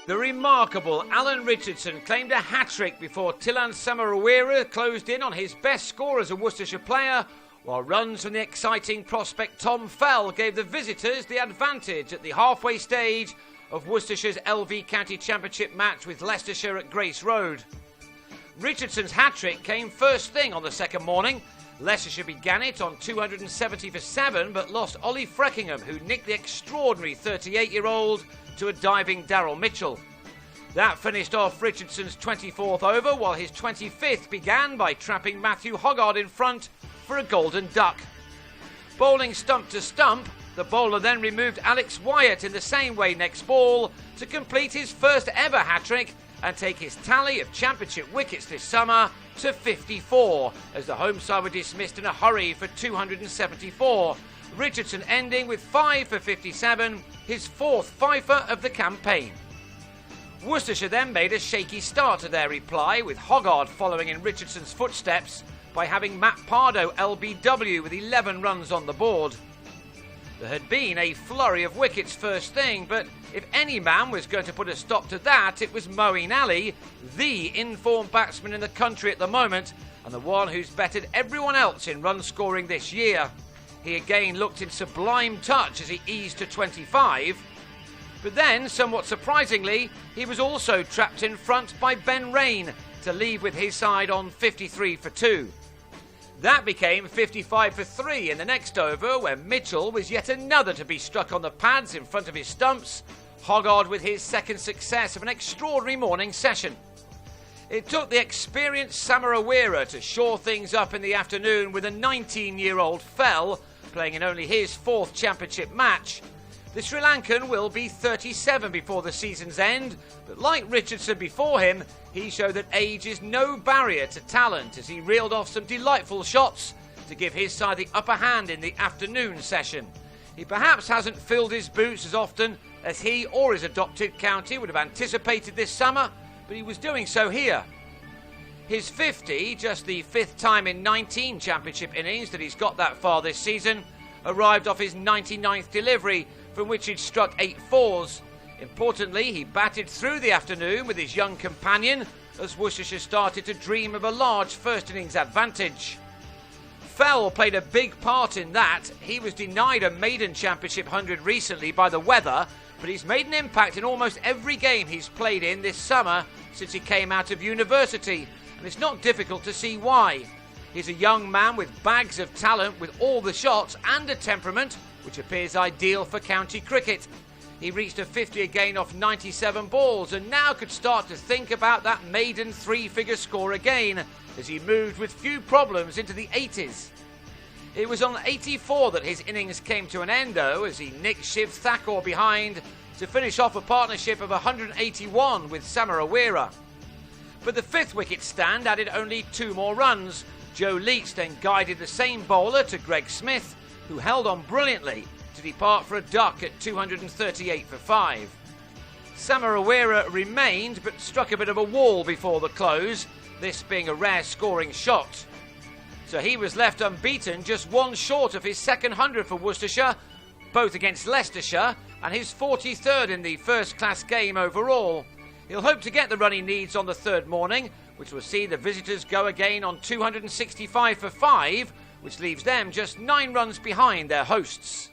The remarkable Alan Richardson claimed a hat-trick before Tilan Samarawira closed in on his best score as a Worcestershire player, while runs from the exciting prospect Tom Fell gave the visitors the advantage at the halfway stage of Worcestershire's LV County Championship match with Leicestershire at Grace Road. Richardson's hat-trick came first thing on the second morning. Leicestershire began it on 270 for 7, but lost Ollie Freckingham, who nicked the extraordinary 38-year-old to a diving Daryl Mitchell. That finished off Richardson's 24th over, while his 25th began by trapping Matthew Hoggard in front for a golden duck. Bowling stump to stump, the bowler then removed Alex Wyatt in the same way next ball to complete his first ever hat-trick and take his tally of championship wickets this summer to 54, as the home side were dismissed in a hurry for 274. Richardson ending with 5 for 57, his fourth fifer of the campaign. Worcestershire then made a shaky start to their reply, with Hoggard following in Richardson's footsteps by having Matt Pardo LBW with 11 runs on the board. There had been a flurry of wickets first thing, but if any man was going to put a stop to that, it was Moeen Ali, the informed batsman in the country at the moment, and the one who's bettered everyone else in run scoring this year. He again looked in sublime touch as he eased to 25. But then, somewhat surprisingly, he was also trapped in front by Ben Rain to leave with his side on 53 for 2. That became 55 for 3 in the next over, where Mitchell was yet another to be struck on the pads in front of his stumps, Hoggard with his second success of an extraordinary morning session. It took the experienced Samarawira to shore things up in the afternoon with a 19-year-old Fell, playing in only his fourth championship match. The Sri Lankan will be 37 before the season's end, but like Richardson before him, he showed that age is no barrier to talent as he reeled off some delightful shots to give his side the upper hand in the afternoon session. He perhaps hasn't filled his boots as often as he or his adopted county would have anticipated this summer, but he was doing so here. His 50, just the fifth time in 19 championship innings that he's got that far this season, arrived off his 99th delivery, from which he'd struck 8 fours. Importantly, he batted through the afternoon with his young companion as Worcestershire started to dream of a large first innings advantage. Fell played a big part in that. He was denied a maiden championship 100 recently by the weather, but he's made an impact in almost every game he's played in this summer since he came out of university, and it's not difficult to see why. He's a young man with bags of talent, with all the shots and a temperament which appears ideal for county cricket. He reached a 50 again off 97 balls and now could start to think about that maiden three-figure score again as he moved with few problems into the 80s. It was on 84 that his innings came to an end though, as he nicked Shiv Thakur behind to finish off a partnership of 181 with Samarawira. But the fifth wicket stand added only 2 more runs. Joe Leics then guided the same bowler to Greg Smith, who held on brilliantly to depart for a duck at 238 for 5. Samarawira remained but struck a bit of a wall before the close, this being a rare scoring shot. So he was left unbeaten, just 1 short of his second 100 for Worcestershire, both against Leicestershire, and his 43rd in the first-class game overall. He'll hope to get the run he needs on the third morning, which will see the visitors go again on 265 for 5, which leaves them just 9 runs behind their hosts.